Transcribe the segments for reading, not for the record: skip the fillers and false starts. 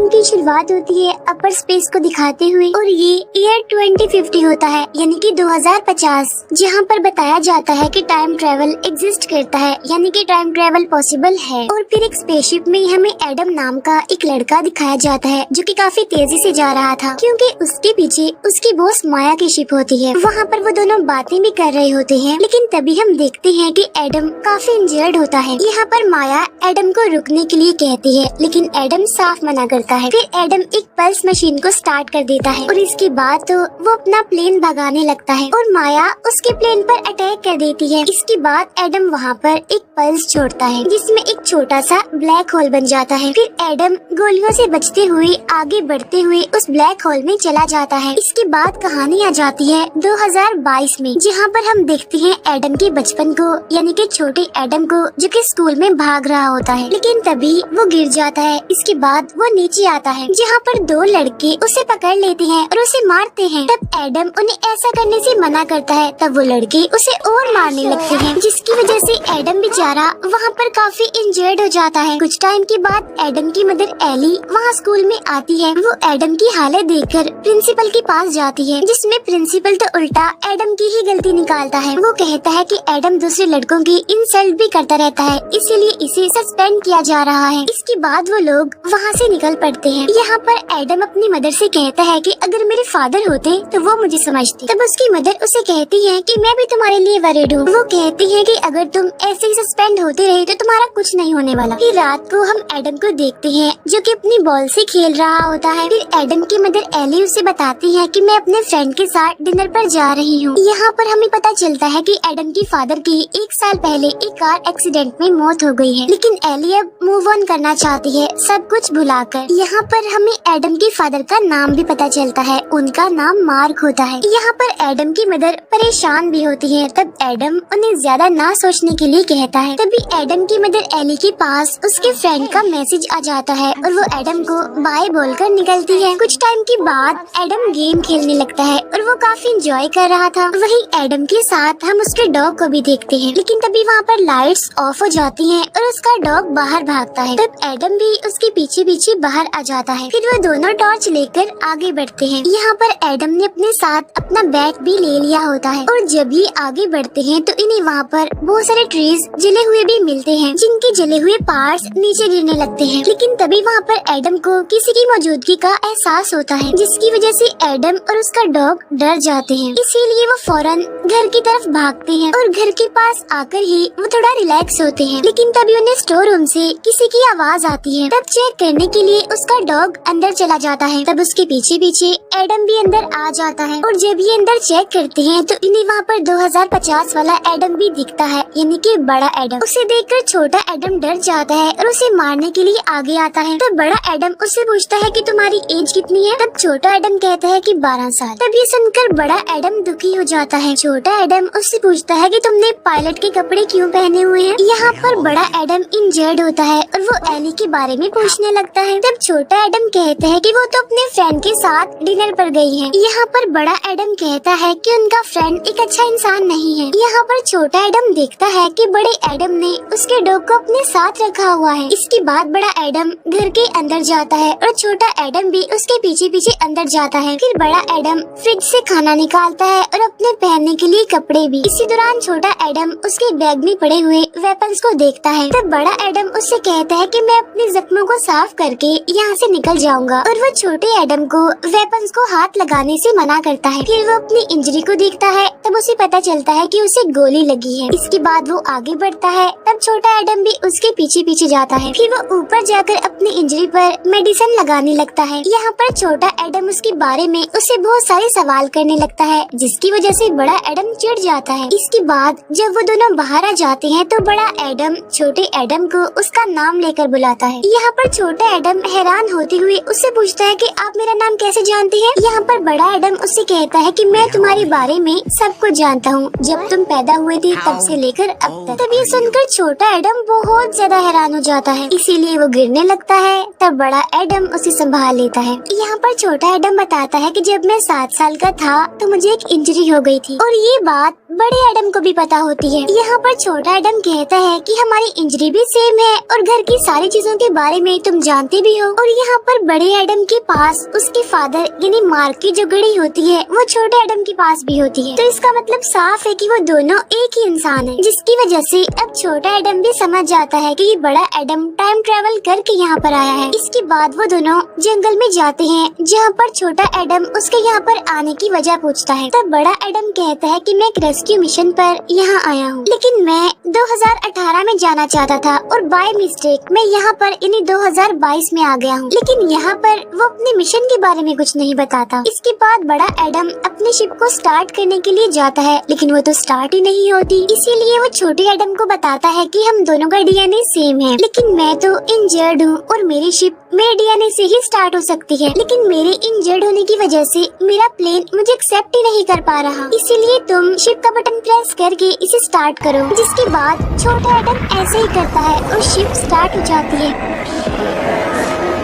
Film की शुरुआत होती है अपर स्पेस को दिखाते हुए और ये ईयर 2050 होता है यानी कि 2050, जहाँ पर बताया जाता है कि टाइम ट्रेवल एग्जिस्ट करता है यानी कि टाइम ट्रेवल पॉसिबल है। और फिर एक स्पेसशिप में हमें एडम नाम का एक लड़का दिखाया जाता है जो कि काफी तेजी से जा रहा था क्योंकि उसके पीछे उसकी बॉस माया की शिप होती है। वहाँ पर वो दोनों बातें भी कर रहे होते हैं, लेकिन तभी हम देखते हैं कि एडम काफी इंजर्ड होता है। यहाँ पर माया एडम को रुकने के लिए कहती है लेकिन एडम साफ मना करता है। फिर एडम एक पल्स मशीन को स्टार्ट कर देता है और इसके बाद तो वो अपना प्लेन भगाने लगता है और माया उसके प्लेन पर अटैक कर देती है। इसके बाद एडम वहाँ पर एक पल्स छोड़ता है जिसमें एक छोटा सा ब्लैक होल बन जाता है। फिर एडम गोलियों से बचते हुए आगे बढ़ते हुए उस ब्लैक होल में चला जाता है। इसके बाद कहानी आ जाती है 2022 में, जहाँ पर हम देखते हैं एडम के बचपन को यानी कि छोटे एडम को जो कि स्कूल में भाग रहा होता है, लेकिन तभी वो गिर जाता है। इसके बाद वो नीचे आता है जहाँ पर दो लड़के उसे पकड़ लेते हैं और उसे मारते हैं। तब एडम उन्हें ऐसा करने से मना करता है, तब वो लड़के उसे और मारने लगते हैं जिसकी वजह से एडम बेचारा वहाँ पर काफी इंजर्ड हो जाता है। कुछ टाइम के बाद एडम की मदर एली वहाँ स्कूल में आती है। वो एडम की हालत देखकर प्रिंसिपल के पास जाती है, जिसमें प्रिंसिपल तो उल्टा एडम की ही गलती निकालता है। वो कहता है कि एडम दूसरे लड़कों की इंसल्ट भी करता रहता है, इसीलिए इसे सस्पेंड किया जा रहा है। इसके बाद वो लोग वहाँ से निकल पड़ते हैं। यहाँ पर एडम अपनी मदर से कहता है कि अगर मेरे फादर होते तो वो मुझे समझते। तब उसकी मदर उसे कहती है कि मैं भी तुम्हारे लिए वरीड हूँ। वो कहती है कि अगर तुम ऐसे ही सस्पेंड होते रहे तो तुम्हारा कुछ नहीं होने वाला। फिर रात को हम एडम को देखते हैं जो कि अपनी बॉल से खेल रहा होता है। फिर एडम की मदर एली उसे बताती है कि मैं अपने फ्रेंड के साथ डिनर पर जा रही हूँ। यहाँ पर हमें पता चलता है कि एडम की फादर की 1 साल पहले एक कार एक्सीडेंट में मौत हो गई है, लेकिन एली अब मूव ऑन करना चाहती है सब कुछ भुलाकर। यहाँ पर हमें एडम के फादर का नाम भी पता चलता है, उनका नाम मार्क होता है। यहाँ पर एडम की मदर परेशान भी होती है, तब एडम उन्हें ज्यादा ना सोचने के लिए कहता है। तभी एडम की मदर एली के पास उसके फ्रेंड का मैसेज आ जाता है और वो एडम को बाय बोलकर निकलती है। कुछ टाइम के बाद एडम गेम खेलने लगता है और वो काफी इंजॉय कर रहा था। वहीं एडम के साथ हम उसके डॉग को भी देखते हैं, लेकिन तभी वहाँ पर लाइट्स ऑफ हो जाती हैं और उसका डॉग बाहर भागता है। तब एडम भी उसके पीछे पीछे बाहर आ जाता है। फिर वो दोनों टॉर्च लेकर आगे बढ़ते हैं। यहाँ पर एडम ने अपने साथ अपना बैट भी ले लिया होता है और जब ये आगे बढ़ते हैं तो इन्हें वहाँ पर बहुत सारे ट्रीज जले हुए भी मिलते हैं, जिनके जले हुए पार्ट्स नीचे गिरने लगते हैं। लेकिन तभी वहाँ पर एडम को किसी की मौजूदगी का एहसास होता है, जिसकी वजह से एडम और उसका डॉग डर जाते हैं। इसीलिए वो फौरन घर की तरफ भागते हैं और घर के पास आकर ही वो थोड़ा रिलैक्स होते हैं। लेकिन तभी उन्हें स्टोर रूम से किसी की आवाज आती है। तब चेक करने के लिए उसका डॉग अंदर चला जाता है। तब उसके पीछे पीछे एडम भी अंदर आ जाता है और जब ये अंदर चेक करते हैं तो इन्हें वहाँ पर 2050 वाला एडम भी दिखता है, यानी कि बड़ा एडम। उसे देखकर छोटा एडम डर जाता है और उसे मारने के लिए आगे आता है। तब बड़ा एडम उससे पूछता है कि तुम्हारी एज कितनी है? तब छोटा एडम कहता है कि 12 साल। तब ये सुनकर बड़ा एडम दुखी हो जाता है। छोटा एडम उससे पूछता है कि तुमने पायलट के कपड़े क्यों पहने हुए हैं? यहाँ पर बड़ा एडम इंजर्ड होता है और वो एली के बारे में पूछने लगता है। तब छोटा एडम कहता है कि वो तो अपने फ्रेंड के साथ डिनर पर गई है। यहाँ पर बड़ा एडम कहता है कि उनका फ्रेंड एक अच्छा इंसान नहीं है। यहाँ पर छोटा एडम देखता है कि बड़े एडम ने उसके डॉग को अपने साथ रखा हुआ है। इसके बाद बड़ा एडम घर के अंदर जाता है और छोटा एडम भी उसके पीछे पीछे अंदर जाता है। फिर बड़ा एडम फ्रिज से खाना निकालता है और अपने पहनने के लिए कपड़े भी। इसी दौरान छोटा एडम उसके बैग में पड़े हुए वेपन्स को देखता है। तब बड़ा एडम उससे कहता है कि मैं अपने जख्मों को साफ करके यहाँ से निकल जाऊंगा और वो छोटे एडम को वेपन्स को हाथ लगाने से मना करता है। फिर वो अपनी इंजरी को देखता है, तब उसे पता चलता है कि उसे गोली लगी है। इसके बाद वो आगे बढ़ता है, तब छोटा एडम भी उसके पीछे पीछे जाता है। फिर वो ऊपर जाकर अपनी इंजरी पर मेडिसिन लगाने लगता है। यहाँ पर छोटा एडम उसके बारे में उससे बहुत सारे सवाल करने लगता है, जिसकी वजह से बड़ा एडम चिढ़ जाता है। इसके बाद जब वो दोनों बाहर आ जाते हैं तो बड़ा एडम छोटे एडम को उसका नाम लेकर बुलाता है। यहाँ पर छोटा एडम हैरान होते हुए उससे पूछता है कि आप मेरा नाम कैसे जानते हैं? यहाँ पर बड़ा एडम उससे कहता है कि मैं तुम्हारे बारे में सब कुछ जानता हूँ, जब तुम पैदा हुए थे तब से लेकर अब तक। तब ये सुनकर छोटा एडम बहुत ज्यादा हैरान हो जाता है, इसीलिए वो गिरने लगता है। तब बड़ा एडम उसे संभाल लेता है। यहाँ पर छोटा एडम बताता है कि जब मैं 7 साल का था तो मुझे एक इंजरी हो गई थी और ये बात बड़े एडम को भी पता होती है। यहाँ पर छोटा एडम कहता है कि हमारी इंजरी भी सेम है और घर की सारी चीजों के बारे में तुम जानते भी हो। और यहाँ पर बड़े एडम के पास उसके फादर यानी मार्क की जो घड़ी होती है वो छोटे एडम के पास भी होती है। तो इसका मतलब साफ है कि वो दोनों एक ही इंसान है, जिसकी वजह से अब छोटा एडम भी समझ जाता है कि ये बड़ा एडम टाइम ट्रेवल करके यहाँ पर आया है। इसके बाद वो दोनों जंगल में जाते हैं, जहाँ पर छोटा एडम उसके यहाँ पर आने की वजह पूछता है। तब बड़ा एडम कहता है कि मैं एक रेस्क्यू मिशन पर यहाँ आया हूँ, लेकिन मैं 2018 में जाना चाहता था और बाय मिस्टेक मैं यहाँ पर यानी 2022 में आ गया हूँ। लेकिन यहाँ पर वो अपने मिशन के बारे में कुछ नहीं बताता। इसके बाद बड़ा एडम अपने शिप को स्टार्ट करने के लिए जाता है, लेकिन वो तो स्टार्ट ही नहीं होती। इसीलिए वो छोटे एडम को बताता है कि हम दोनों का डीएनए सेम है, लेकिन मैं तो इंजर्ड हूँ और मेरी शिप मेरे डीएनए से ही स्टार्ट हो सकती है, लेकिन मेरे इंजर्ड होने की वजह से मेरा प्लेन मुझे एक्सेप्ट ही नहीं कर पा रहा। इसीलिए तुम शिप का बटन प्रेस करके इसे स्टार्ट करो। जिसके बाद छोटा एडम ऐसे ही करता है और शिप स्टार्ट हो जाती है।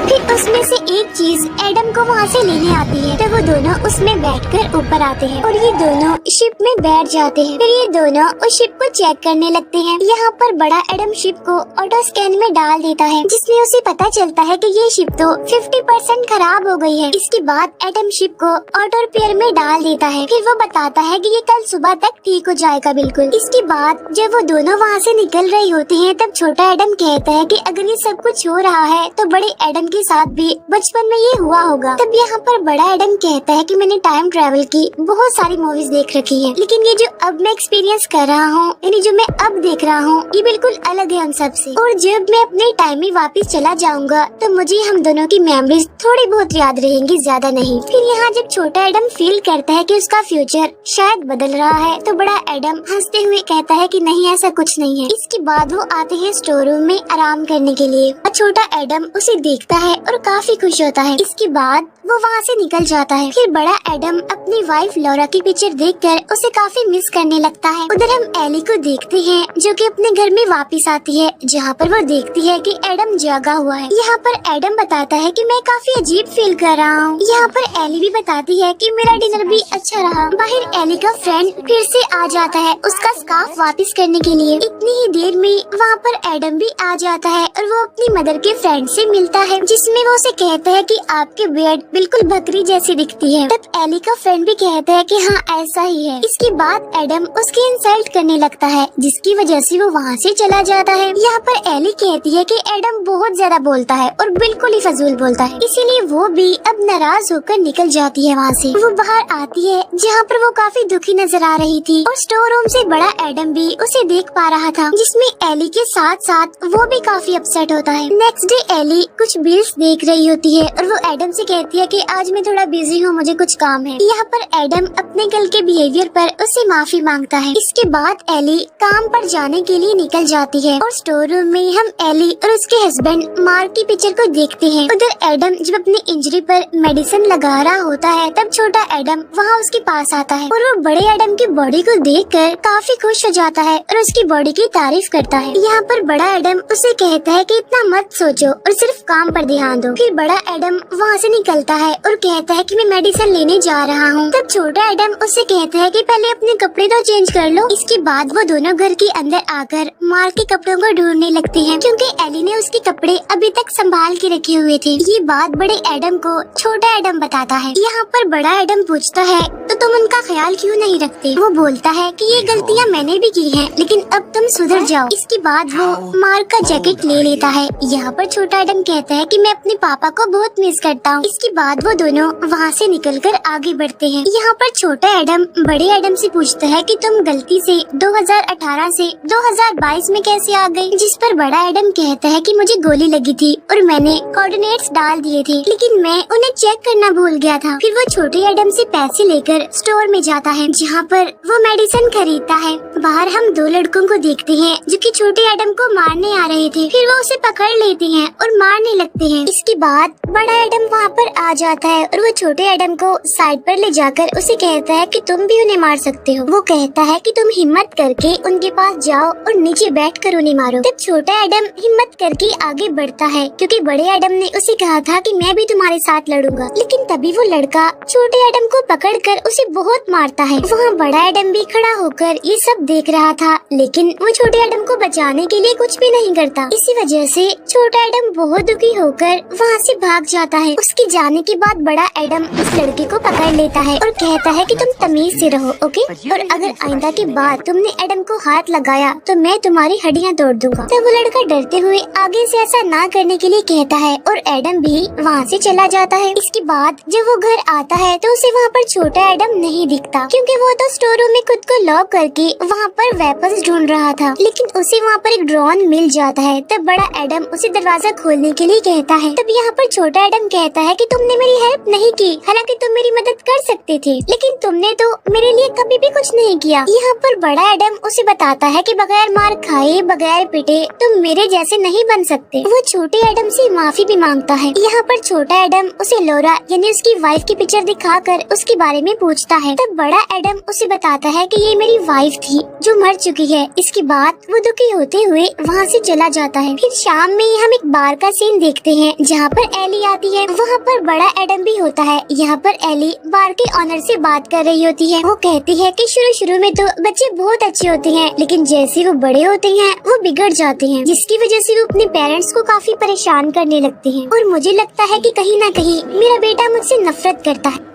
फिर उसमें से एक चीज एडम को वहाँ से लेने आती है, तो वो दोनों उसमें बैठकर ऊपर आते हैं और ये दोनों शिप में बैठ जाते हैं। फिर ये दोनों उस शिप को चेक करने लगते हैं। यहाँ पर बड़ा एडम शिप को ऑटो स्कैन में डाल देता है, जिसमें उसे पता चलता है कि ये शिप तो 50% खराब हो गई है। इसके बाद एडम शिप को ऑटो रिपेयर में डाल देता है। फिर वो बताता है कि ये कल सुबह तक ठीक हो जाएगा बिल्कुल। इसके बाद जब वो दोनों वहाँ से निकल रहे होते हैं, तब छोटा एडम कहता है कि अगर ये सब कुछ हो रहा है तो बड़े एडम के साथ भी बचपन में ये हुआ होगा। तब यहाँ पर बड़ा एडम कहता है कि मैंने टाइम ट्रैवल की बहुत सारी मूवीज देख रखी है, लेकिन ये जो अब मैं एक्सपीरियंस कर रहा हूँ यानी जो मैं अब देख रहा हूँ ये बिल्कुल अलग है उन सब से। और जब मैं अपने टाइम में वापस चला जाऊंगा तो मुझे हम दोनों की मेमोरीज थोड़ी बहुत याद रहेंगी, ज्यादा नहीं। फिर यहाँ जब छोटा एडम फील करता है कि उसका फ्यूचर शायद बदल रहा है, तो बड़ा एडम हंसते हुए कहता है कि नहीं, ऐसा कुछ नहीं है। इसके बाद वो आते हैं स्टोर रूम में आराम करने के लिए और छोटा एडम उसे देखता है और काफी खुश होता है। इसके बाद वो वहाँ से निकल जाता है। फिर बड़ा एडम अपनी वाइफ लॉरा की पिक्चर देखकर उसे काफी मिस करने लगता है। उधर हम एली को देखते हैं जो कि अपने घर में वापस आती है, जहाँ पर वो देखती है कि एडम जागा हुआ है। यहाँ पर एडम बताता है कि मैं काफी अजीब फील कर रहा हूँ। यहाँ पर एली भी बताती है कि मेरा डिनर भी अच्छा रहा। बाहर एली का फ्रेंड फिर से आ जाता है उसका स्कार्फ वापस करने के लिए। इतनी ही देर में वहाँ पर एडम भी आ जाता है और वो अपनी मदर के फ्रेंड से मिलता है, जिसमें वो उसे कहता है कि आपके बियर्ड बिल्कुल बकरी जैसी दिखती है। तब एली का फ्रेंड भी कहता है कि हाँ ऐसा ही है। इसके बाद एडम उसकी इंसल्ट करने लगता है, जिसकी वजह से वो वहाँ से चला जाता है। यहाँ पर एली कहती है कि एडम बहुत ज्यादा बोलता है और बिल्कुल ही फजूल बोलता है, इसीलिए वो भी अब नाराज होकर निकल जाती है वहाँ से। वो बाहर आती है जहाँ पर वो काफी दुखी नजर आ रही थी और स्टोर रूम से बड़ा एडम भी उसे देख पा रहा था, जिसमें एली के साथ साथ वो भी काफी अपसेट होता है। नेक्स्ट डे एली कुछ बिल्स देख रही होती है और वो एडम से कहती है कि आज मैं थोड़ा बिजी हूँ, मुझे कुछ काम है। यहाँ पर एडम अपने कल के बिहेवियर पर उससे माफी मांगता है। इसके बाद एली काम पर जाने के लिए निकल जाती है और स्टोर रूम में हम एली और उसके हस्बैंड मार्क की पिक्चर को देखते हैं। उधर एडम जब अपनी इंजरी पर मेडिसिन लगा रहा होता है, तब छोटा एडम वहाँ उसके पास आता है और वो बड़े एडम की बॉडी को देखकर काफी खुश हो जाता है और उसकी बॉडी की तारीफ करता है। यहाँ पर बड़ा एडम उसे कहता है कि इतना मत सोचो और सिर्फ काम पर ध्यान दो। फिर बड़ा एडम वहाँ से निकलता है और कहता है कि मैं मेडिसिन लेने जा रहा हूँ। तब छोटा एडम उससे कहता है कि पहले अपने कपड़े तो चेंज कर लो। इसके बाद वो दोनों घर के अंदर आकर मार्क के कपड़ों को ढूंढने लगते हैं, क्योंकि एली ने उसके कपड़े अभी तक संभाल के रखे हुए थे। ये बात बड़े एडम को छोटा एडम बताता है। यहाँ पर बड़ा एडम पूछता है तो तुम उनका ख्याल क्यों नहीं रखते? वो बोलता है कि ये गलतियाँ मैंने भी की हैं, लेकिन अब तुम सुधर जाओ। इसके बाद वो मार्क का जैकेट ले लेता है। यहाँ पर छोटा एडम कहता है कि मैं अपने पापा को बहुत मिस करता हूँ। इसके बाद वो दोनों वहाँ से निकलकर आगे बढ़ते हैं। यहाँ पर छोटा एडम बड़े एडम से पूछता है कि तुम गलती से 2018 से 2022 में कैसे आ गए? जिस पर बड़ा एडम कहता है कि मुझे गोली लगी थी और मैंने कोऑर्डिनेट्स डाल दिए थे, लेकिन मैं उन्हें चेक करना भूल गया था। फिर वो छोटे एडम से पैसे लेकर स्टोर में जाता है, जहाँ पर वो मेडिसिन खरीदता है। बाहर हम दो लड़कों को देखते हैं जो कि छोटे एडम को मारने आ रहे थे। फिर वो उसे पकड़ लेते हैं और मारने लगते हैं। इसके बाद बड़ा एडम वहाँ पर आ जाता है और वो छोटे एडम को साइड पर ले जाकर उसे कहता है कि तुम भी उन्हें मार सकते हो। वो कहता है कि तुम हिम्मत करके उनके पास जाओ और नीचे बैठकर उन्हें मारो। तब छोटा एडम हिम्मत करके आगे बढ़ता है, क्योंकि बड़े एडम ने उसे कहा था कि मैं भी तुम्हारे साथ लड़ूंगा। लेकिन तभी वो लड़का छोटे एडम को पकड़कर उसे बहुत मारता है। वहाँ बड़ा एडम भी खड़ा होकर ये सब देख रहा था, लेकिन वो छोटे एडम को बचाने के लिए कुछ भी नहीं करता। इसी वजह से छोटा एडम बहुत दुखी होकर सुनकर वहाँ से भाग जाता है। उसके जाने के बाद बड़ा एडम उस लड़के को पकड़ लेता है और कहता है कि तुम तमीज से रहो, ओके? और अगर आइंदा के बाद तुमने एडम को हाथ लगाया तो मैं तुम्हारी हड्डियाँ तोड़ दूंगा। तो वो लड़का डरते हुए आगे से ऐसा ना करने के लिए कहता है और एडम भी वहाँ से चला जाता है। इसके बाद जब वो घर आता है तो उसे वहाँ पर छोटा एडम नहीं दिखता, क्योंकि वो तो स्टोर रूम में खुद को लॉक करके वहाँ पर वेपन्स ढूंढ रहा था। लेकिन उसे वहाँ पर एक ड्रोन मिल जाता है। तब बड़ा एडम उसे दरवाजा खोलने के लिए कहता है। तब यहाँ पर छोटा एडम कहता है कि तुमने मेरी हेल्प नहीं की, हालांकि तुम मेरी मदद कर सकते थे, लेकिन तुमने तो मेरे लिए कभी भी कुछ नहीं किया। यहाँ पर बड़ा एडम उसे बताता है कि बगैर मार खाए बगैर पिटे तुम मेरे जैसे नहीं बन सकते। वो छोटे एडम से माफी भी मांगता है। यहाँ पर छोटा एडम उसे लोरा यानी उसकी वाइफ की पिक्चर दिखाकर उसके बारे में पूछता है। तब बड़ा एडम उसे बताता है कि ये मेरी वाइफ थी जो मर चुकी है। इसके बाद वो दुखी होते हुए वहाँ से चला जाता है। फिर शाम में हम एक बार का सीन देखते हैं जहाँ पर एली आती है। वहाँ पर बड़ा एडम भी होता है। यहाँ पर एली बार के ऑनर से बात कर रही होती है। वो कहती है कि शुरू में तो बच्चे बहुत अच्छे होते हैं, लेकिन जैसे वो बड़े होते हैं वो बिगड़ जाते हैं, जिसकी वजह से वो अपने पेरेंट्स को काफी परेशान करने लगते हैं। और मुझे लगता है कि कहीं ना कहीं मेरा बेटा मुझसे नफरत करता है।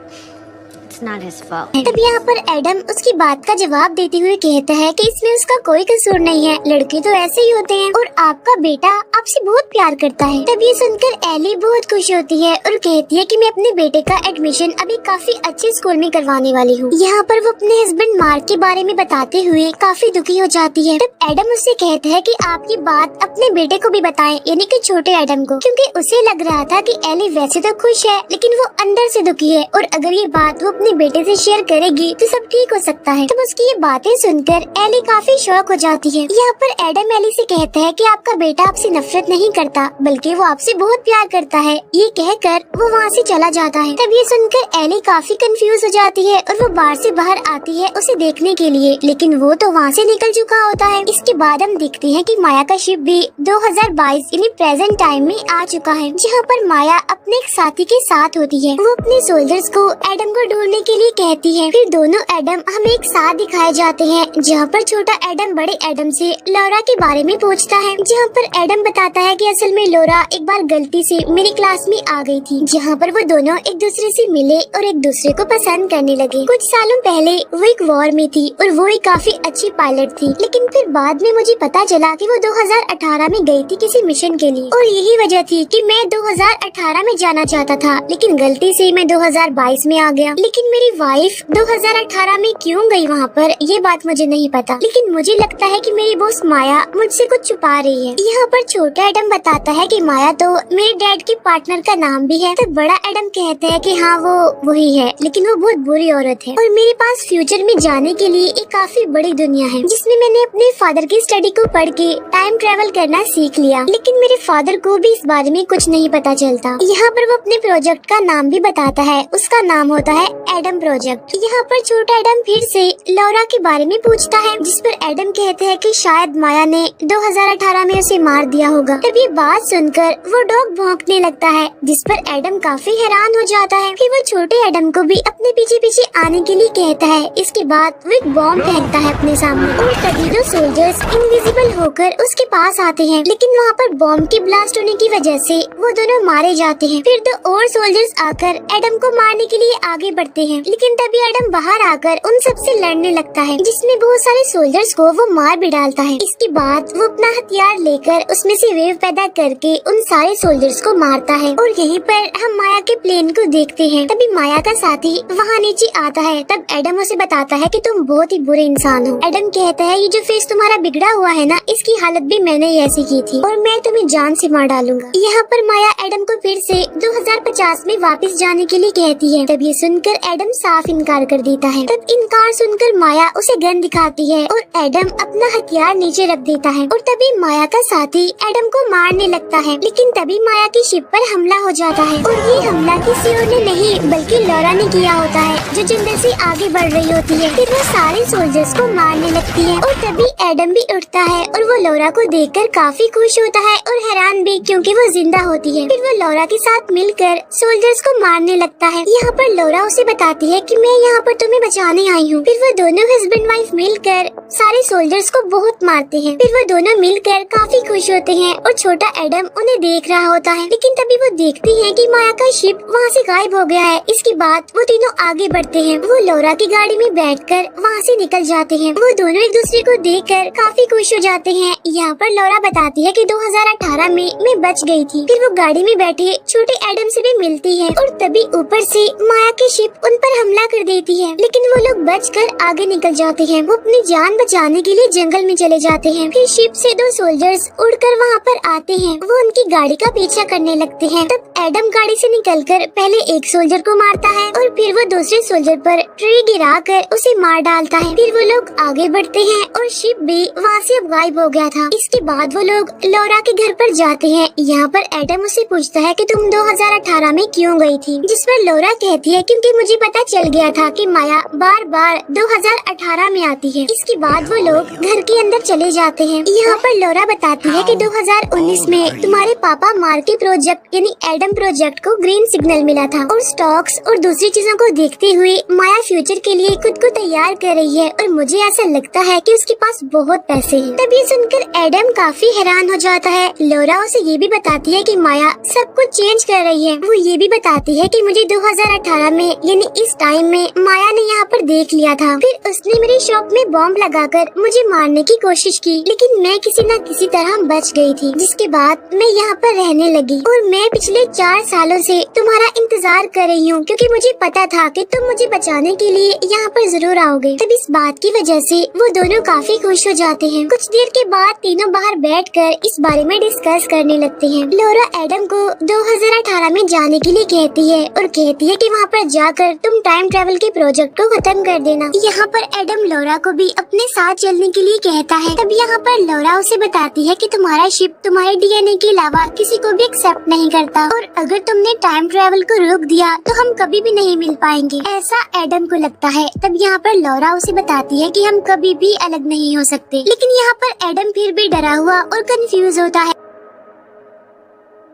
तब यहाँ पर एडम उसकी बात का जवाब देते हुए कहता है कि इसमें उसका कोई कसूर नहीं है, लड़के तो ऐसे ही होते हैं और आपका बेटा आपसे बहुत प्यार करता है। तब ये सुनकर एली बहुत खुश होती है और कहती है कि मैं अपने बेटे का एडमिशन अभी काफी अच्छे स्कूल में करवाने वाली हूँ। यहाँ पर वो अपने हस्बैंड मार्क के बारे में बताते हुए काफी दुखी हो जाती है। तब एडम उससे कहता है कि आप ये बात अपने बेटे को भी बताएं, यानी कि छोटे एडम को, क्योंकि उसे लग रहा था कि एली वैसे तो खुश है लेकिन वो अंदर से दुखी है और अगर ये बात वो अपने बेटे से शेयर करेगी तो सब ठीक हो सकता है। तब उसकी ये बातें सुनकर एली काफी शौक हो जाती है। यहाँ पर एडम एली से कहता है कि आपका बेटा आपसे नफरत नहीं करता बल्कि वो आपसे बहुत प्यार करता है। ये कहकर वो वहाँ से चला जाता है। तब ये सुनकर एली काफी कंफ्यूज हो जाती है और वो बार से बाहर आती है उसे देखने के लिए, लेकिन वो तो वहाँ से निकल चुका होता है। इसके बाद हम देखते हैं कि माया का शिप भी 2022 यानी प्रेजेंट टाइम में आ चुका है, जहाँ पर माया अपने एक साथी के साथ होती है। वो अपने सोल्जर्स को एडम को ढूंढने के लिए कहती है। फिर दोनों एडम हमें एक साथ दिखाए जाते हैं, जहाँ पर छोटा एडम बड़े एडम से लोरा के बारे में पूछता है। जहाँ पर एडम बताता है कि असल में लोरा एक बार गलती से मेरी क्लास में आ गई थी, जहाँ पर वो दोनों एक दूसरे से मिले और एक दूसरे को पसंद करने लगे। कुछ सालों पहले वो एक वॉर में थी और वो एक काफी अच्छी पायलट थी, लेकिन फिर बाद में मुझे पता चला कि वो 2018 में गई थी किसी मिशन के लिए और यही वजह थी कि मैं 2018 में जाना चाहता था, लेकिन गलती से मैं 2022 में आ गया। लेकिन मेरी वाइफ 2018 में क्यों गई वहाँ पर ये बात मुझे नहीं पता, लेकिन मुझे लगता है कि मेरी बॉस माया मुझसे कुछ छुपा रही है। यहाँ पर छोटा एडम बताता है कि माया तो मेरे डैड के पार्टनर का नाम भी है। तो बड़ा एडम कहता है कि हाँ वो वही है, लेकिन वो बहुत बुरी औरत है और मेरे पास फ्यूचर में जाने के लिए एक काफी बड़ी दुनिया है, जिसमें मैंने अपने फादर की स्टडी को पढ़ के टाइम ट्रेवल करना सीख लिया, लेकिन मेरे फादर को भी इस बारे में कुछ नहीं पता चलता। यहाँ पर वो अपने प्रोजेक्ट का नाम भी बताता है, उसका नाम होता है एडम प्रोजेक्ट। यहाँ पर छोटा एडम फिर से लोरा के बारे में पूछता है, जिस पर एडम कहते हैं कि शायद माया ने 2018 में उसे मार दिया होगा। तब ये बात सुनकर वो डॉग भौंकने लगता है, जिस पर एडम काफी हैरान हो जाता है। फिर वो छोटे एडम को भी अपने पीछे पीछे आने के लिए कहता है। इसके बाद वो एक बॉम्ब फेंकता है अपने सामने और तभी दो सोल्जर्स इनविजिबल होकर उसके पास आते हैं, लेकिन वहाँ पर बॉम्ब के ब्लास्ट होने की वजह से वो दोनों मारे जाते हैं। फिर दो और सोल्जर्स आकर एडम को मारने के लिए आगे बढ़ते हैं, लेकिन तभी एडम बाहर आकर उन सबसे लड़ने लगता है, जिसमें बहुत सारे सोल्जर्स को वो मार भी डालता है। इसके बाद वो अपना हथियार लेकर उसमें से वेव पैदा करके उन सारे सोल्जर्स को मारता है और यहीं पर हम माया के प्लेन को देखते हैं। तभी माया का साथी वहाँ नीचे आता है। तब एडम उसे बताता है कि तुम बहुत ही बुरे इंसान हो। एडम कहता है ये जो फेस तुम्हारा बिगड़ा हुआ है ना, इसकी हालत भी मैंने ही ऐसी की थी और मैं तुम्हें जान से मार डालूंगा। यहाँ पर माया एडम को फिर से 2050 में वापस जाने के लिए कहती है। तब ये सुनकर एडम साफ इनकार कर देता है। तब इनकार सुनकर माया उसे गन दिखाती है और एडम अपना हथियार नीचे रख देता है और तभी माया का साथी एडम को मारने लगता है, लेकिन तभी माया की शिप पर हमला हो जाता है और ये हमला किसी और ने नहीं बल्कि लोरा ने किया होता है, जो जंगल से आगे बढ़ रही होती है। फिर वो सारे सोल्जर्स को मारने लगती है और तभी एडम भी उठता है और वो लोरा को देखकर काफी खुश होता है और हैरान भी, क्योंकि वो जिंदा होती है। फिर वो लोरा के साथ मिलकर सोल्जर्स को मारने लगता है। यहाँ पर लोरा उसे बताती है कि मैं यहाँ पर तुम्हें बचाने आई हूँ। फिर वो दोनों हस्बैंड वाइफ मिलकर सारे सोल्जर्स को बहुत मारते हैं। फिर वो दोनों मिलकर काफी खुश होते हैं और छोटा एडम उन्हें देख रहा होता है। लेकिन तभी वो देखती है कि माया का शिप वहाँ से गायब हो गया है। इसके बाद वो तीनों आगे बढ़ते हैं। वो लौरा की गाड़ी में बैठकर वहाँ से निकल जाते हैं। वो दोनों एक दूसरे को देखकर काफी खुश हो जाते हैं। यहाँ पर लौरा बताती है कि 2018 में मैं बच गई थी। फिर वो गाड़ी में बैठे छोटे एडम से भी मिलती है और तभी ऊपर से माया की शिप उन पर हमला कर देती है। लेकिन वो लोग बचकर आगे निकल जाते हैं। वो अपनी जान बचाने के लिए जंगल में चले जाते हैं। फिर शिप से 2 सोल्जर्स उड़कर वहाँ पर आते हैं। वो उनकी गाड़ी का पीछा करने लगते हैं। तब एडम गाड़ी से निकलकर पहले एक सोल्जर को मारता है और फिर वो दूसरे सोल्जर पर ट्री गिराकर उसे मार डालता है। फिर वो लोग आगे बढ़ते हैं और शिप भी वहाँ से अब गायब हो गया था। इसके बाद वो लोग लौरा के घर पर जाते हैं। यहाँ पर एडम उसे पूछता है कि तुम 2018 में क्यों गई थी, जिस पर लौरा कहती है क्योंकि मुझे पता चल गया था कि माया बार बार 2018 में आती है। इसके बाद वो लोग घर के अंदर चले जाते हैं। यहाँ पर लौरा बताती है कि 2019 में तुम्हारे पापा मार्के प्रोजेक्ट यानी एडम प्रोजेक्ट को ग्रीन सिग्नल मिला था और स्टॉक्स और दूसरी चीजों को देखते हुए माया फ्यूचर के लिए खुद को तैयार कर रही है और मुझे ऐसा लगता है कि उसके पास बहुत पैसे हैं। तब ये सुनकर एडम काफी हैरान हो जाता है। लौरा उसे ये भी बताती है कि माया सब कुछ चेंज कर रही है। वो ये भी बताती है कि मुझे 2018 में यानी इस टाइम में माया ने यहाँ पर देख लिया था। फिर उसने मेरी शॉप में बॉम्ब लगाकर मुझे मारने की कोशिश की, लेकिन मैं किसी न किसी तरह बच गई थी। जिसके बाद मैं यहाँ पर रहने लगी और मैं पिछले 4 सालों से तुम्हारा इंतजार कर रही हूँ क्योंकि मुझे पता था कि तुम मुझे बचाने के लिए यहाँ पर जरूर आओगे। तब इस बात की वजह से वो दोनों काफी खुश हो जाते हैं। कुछ देर के बाद तीनों बाहर बैठकर इस बारे में डिस्कस करने लगते हैं। लौरा एडम को 2018 में जाने के लिए कहती है और कहती है कि वहाँ पर जाकर तुम टाइम ट्रेवल के प्रोजेक्ट को खत्म कर देना। यहाँ पर एडम लौरा को भी अपने साथ चलने के लिए कहता है। तब यहाँ पर लौरा उसे बताती है कि तुम्हारा शिप तुम्हारे डीएनए के अलावा किसी को भी एक्सेप्ट नहीं करता और अगर तुमने टाइम ट्रेवल को रोक दिया तो हम कभी भी नहीं मिल पाएंगे, ऐसा एडम को लगता है। तब यहाँ पर लौरा उसे बताती है कि हम कभी भी अलग नहीं हो सकते। लेकिन यहाँ पर एडम फिर भी डरा हुआ और कंफ्यूज होता है।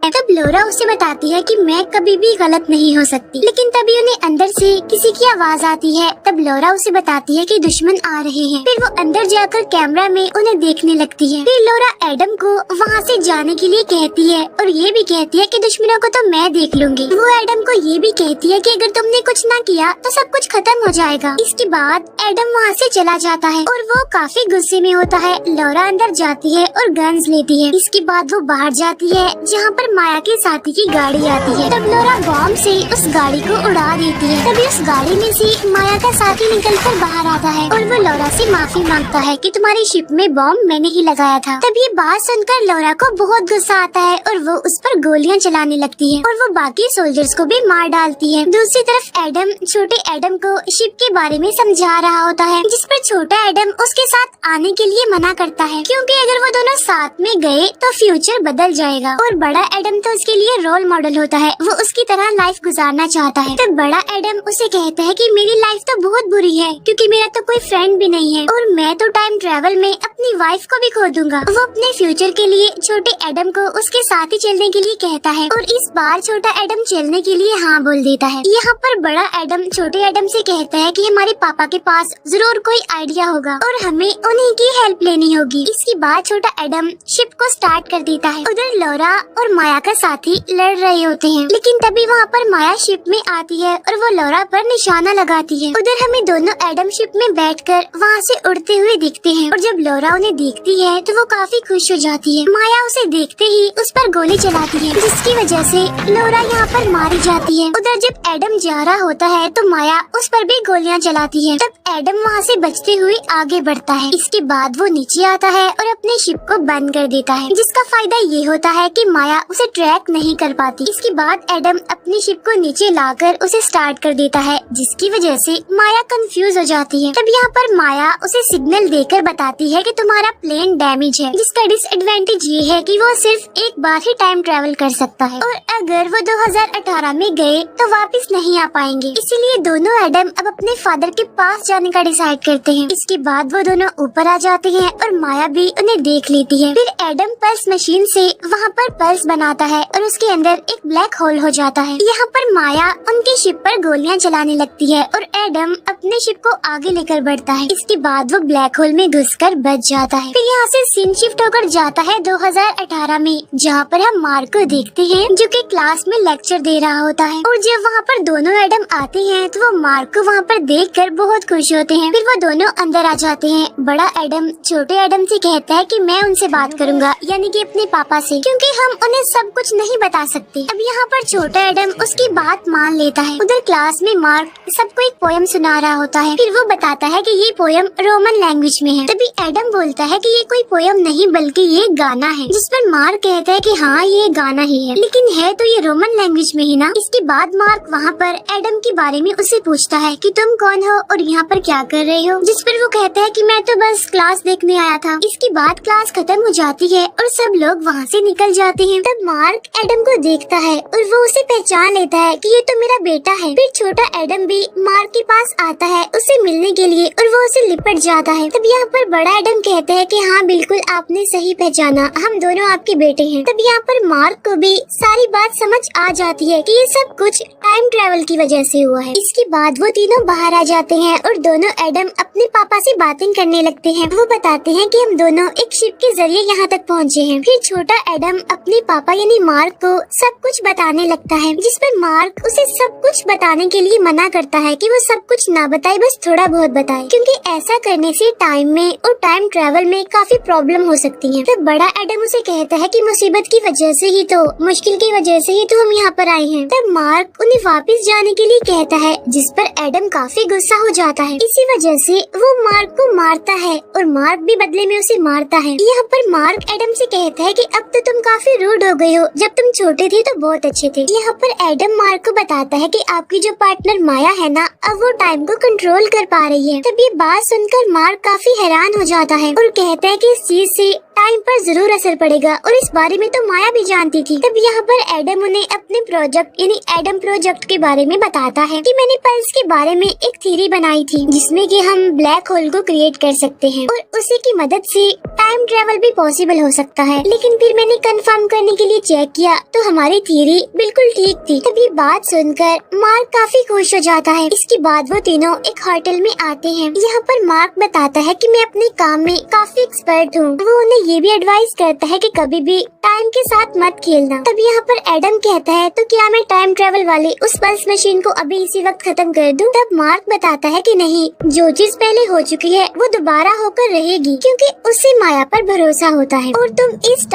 तब लौरा उसे बताती है कि मैं कभी भी गलत नहीं हो सकती। लेकिन तभी उन्हें अंदर से किसी की आवाज आती है। तब लौरा उसे बताती है कि दुश्मन आ रहे हैं। फिर वो अंदर जाकर कैमरा में उन्हें देखने लगती है। फिर लौरा एडम को वहाँ से जाने के लिए कहती है और ये भी कहती है कि दुश्मनों को तो मैं देख लूंगी। वो एडम को ये भी कहती है कि अगर तुमने कुछ ना किया तो सब कुछ खत्म हो जाएगा। इसके बाद एडम वहाँ से चला जाता है और वो काफी गुस्से में होता है। लौरा अंदर जाती है और गन्स लेती है। इसके बाद वो बाहर जाती है जहाँ पर माया के साथी की गाड़ी आती है। तब लौरा बॉम्ब से उस गाड़ी को उड़ा देती है। तभी उस गाड़ी में से माया का साथी निकलकर बाहर आता है और वो लौरा से माफी मांगता है कि तुम्हारी शिप में बॉम्ब मैंने ही लगाया था। तब ये बात सुनकर लौरा को बहुत गुस्सा आता है और वो उस पर गोलियां चलाने लगती है और वो बाकी सोल्जर्स को भी मार डालती है। दूसरी तरफ एडम छोटे एडम को शिप के बारे में समझा रहा होता है, जिस पर छोटा एडम उसके साथ आने के लिए मना करता है क्योंकि अगर वो दोनों साथ में गए तो फ्यूचर बदल जाएगा और बड़ा एडम तो उसके लिए रोल मॉडल होता है। वो उसकी तरह लाइफ गुजारना चाहता है। तब बड़ा एडम उसे कहता है कि मेरी लाइफ तो बहुत बुरी है क्योंकि मेरा तो कोई फ्रेंड भी नहीं है और मैं तो टाइम ट्रेवल में अपनी वाइफ को भी खो दूंगा। वो अपने फ्यूचर के लिए छोटे एडम को उसके साथ ही चलने के लिए कहता है और इस बार छोटा एडम चलने के लिए हाँ बोल देता है। यहाँ पर बड़ा एडम छोटे एडम से कहता है कि हमारे पापा के पास जरूर कोई आइडिया होगा और हमें उन्हीं की हेल्प लेनी होगी। इसके बाद छोटा एडम शिप को स्टार्ट कर देता है। उधर लौरा और माया का साथी लड़ रहे होते हैं, लेकिन तभी वहाँ पर माया शिप में आती है और वो लौरा पर निशाना लगाती है। उधर हमें दोनों एडम शिप में बैठकर वहाँ से उड़ते हुए दिखते हैं और जब लौरा उन्हें देखती है तो वो काफी खुश हो जाती है। माया उसे देखते ही उस पर गोली चलाती है, जिसकी वजह से लौरा यहाँ पर मारी जाती है। उधर जब एडम जा रहा होता है तो माया उस पर भी गोलियाँ चलाती है। तब एडम वहाँ से बचते हुए आगे बढ़ता है। इसके बाद वो नीचे आता है और अपने शिप को बंद कर देता है, जिसका फायदा ये होता है कि माया उसे ट्रैक नहीं कर पाती। इसके बाद एडम अपनी शिप को नीचे लाकर उसे स्टार्ट कर देता है, जिसकी वजह से माया कंफ्यूज हो जाती है। तब यहाँ पर माया उसे सिग्नल देकर बताती है कि तुम्हारा प्लेन डैमेज है, जिसका डिसएडवांटेज ये है कि वो सिर्फ एक बार ही टाइम ट्रेवल कर सकता है और अगर वो 2018 में गए तो वापस नहीं आ पाएंगे। इसीलिए दोनों एडम अब अपने फादर के पास जाने का डिसाइड करते हैं। इसके बाद वो दोनों ऊपर आ जाते हैं और माया भी उन्हें देख लेती है। फिर एडम पल्स मशीन से वहाँ पर पल्स बना आता है और उसके अंदर एक ब्लैक होल हो जाता है। यहाँ पर माया उनके शिप पर गोलियां चलाने लगती है और एडम अपने शिप को आगे लेकर बढ़ता है। इसके बाद वो ब्लैक होल में घुसकर बच जाता है। फिर यहाँ से सीन शिफ्ट होकर जाता है 2018 में, जहाँ पर हम मार्क को देखते हैं जो कि क्लास में लेक्चर दे रहा होता है। और जब वहाँ पर दोनों एडम आते हैं तो वो मार्क को वहाँ पर देखकर बहुत खुश होते हैं। फिर वो दोनों अंदर आ जाते हैं। बड़ा एडम छोटे एडम से कहता है कि मैं उनसे बात करूंगा, यानी कि अपने पापा से, क्योंकि हम उन्हें सब कुछ नहीं बता सकते। अब यहाँ पर छोटा एडम उसकी बात मान लेता है। उधर क्लास में मार्क सबको एक पोयम सुना रहा होता है। फिर वो बताता है कि ये पोयम रोमन लैंग्वेज में है। तभी एडम बोलता है कि ये कोई पोयम नहीं बल्कि ये गाना है, जिस पर मार्क कहता है कि हाँ ये गाना ही है, लेकिन है तो ये रोमन लैंग्वेज में ही ना। इसके बाद मार्क वहाँ पर एडम के बारे में उससे पूछता है कि तुम कौन हो और यहाँ पर क्या कर रहे हो, जिस पर वो कहता है कि मैं तो बस क्लास देखने आया था। इसके बाद क्लास खत्म हो जाती है और सब लोग वहाँ से निकल जाते हैं। तब मार्क एडम को देखता है और वो उसे पहचान लेता है कि ये तो मेरा बेटा है। फिर छोटा एडम भी मार्क के पास आता है उसे मिलने के लिए और वो उसे लिपट जाता है। तब यहाँ पर बड़ा एडम कहता है कि हाँ बिल्कुल आपने सही पहचाना, हम दोनों आपके बेटे हैं। तब यहाँ पर मार्क को भी सारी बात समझ आ जाती है कि ये सब कुछ टाइम ट्रेवल की वजह से हुआ है। इसके बाद वो तीनों बाहर आ जाते हैं और दोनों एडम अपने पापा से बातें करने लगते हैं। वो बताते हैं कि हम दोनों एक शिप के जरिए यहाँ तक पहुँचे हैं। फिर छोटा एडम अपने पापा यानी मार्क को सब कुछ बताने लगता है, जिस पर मार्क उसे सब कुछ बताने के लिए मना करता है कि वो सब कुछ ना बताए, बस थोड़ा बहुत बताए, क्योंकि ऐसा करने से टाइम में और टाइम ट्रेवल में काफी प्रॉब्लम हो सकती है। तो बड़ा एडम उसे कहता है कि मुसीबत की वजह से ही तो, मुश्किल की वजह से ही तो हम यहाँ पर आए हैं। तब मार्क उन्हें वापस जाने के लिए कहता है, जिस पर एडम काफी गुस्सा हो जाता है। इसी वजह से वो मार्क को मारता है और मार्क भी बदले में उसे मारता है। यहाँ पर मार्क एडम से कहता है कि अब तो तुम काफी रूड हो गए हो, जब तुम छोटे थे तो बहुत अच्छे थे। यहाँ पर एडम मार्क को बताता है कि आपकी जो पार्टनर माया है ना, अब वो टाइम को कंट्रोल कर पा रही है। तब ये बात सुनकर मार्क काफी हैरान हो जाता है और कहता है कि इस चीज से टाइम पर जरूर असर पड़ेगा और इस बारे में तो माया भी जानती थी। तब यहाँ पर एडम उन्हें अपने प्रोजेक्ट यानी एडम प्रोजेक्ट के बारे में बताता है कि मैंने पल्स के बारे में एक थ्योरी बनाई थी, जिसमें कि हम ब्लैक होल को क्रिएट कर सकते हैं और उसी की मदद से टाइम ट्रेवल भी पॉसिबल हो सकता है। लेकिन फिर मैंने कंफर्म करने के लिए चेक किया तो हमारी थ्योरी बिल्कुल ठीक थी। तब ये बात सुनकर मार्क काफी खुश हो जाता है। इसके बाद वो तीनों एक होटल में आते हैं। यहाँ पर मार्क बताता है कि मैं अपने काम में काफी एक्सपर्ट हूँ। वो उन्हें ये भी एडवाइस करता है कि कभी भी टाइम के साथ मत खेलना। तब यहाँ पर एडम कहता है तो क्या मैं टाइम ट्रेवल वाले उस पल्स मशीन को अभी इसी वक्त खत्म कर दूं? तब मार्क बताता है कि नहीं, जो चीज पहले हो चुकी है वो दोबारा होकर रहेगी, क्योंकि उससे माया पर भरोसा होता है। और तुम इस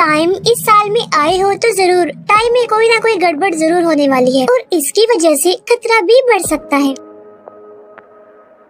साल में आए हो तो जरूर टाइम में कोई ना कोई गड़बड़ जरूर होने वाली है और इसकी वजह से खतरा भी बढ़ सकता है।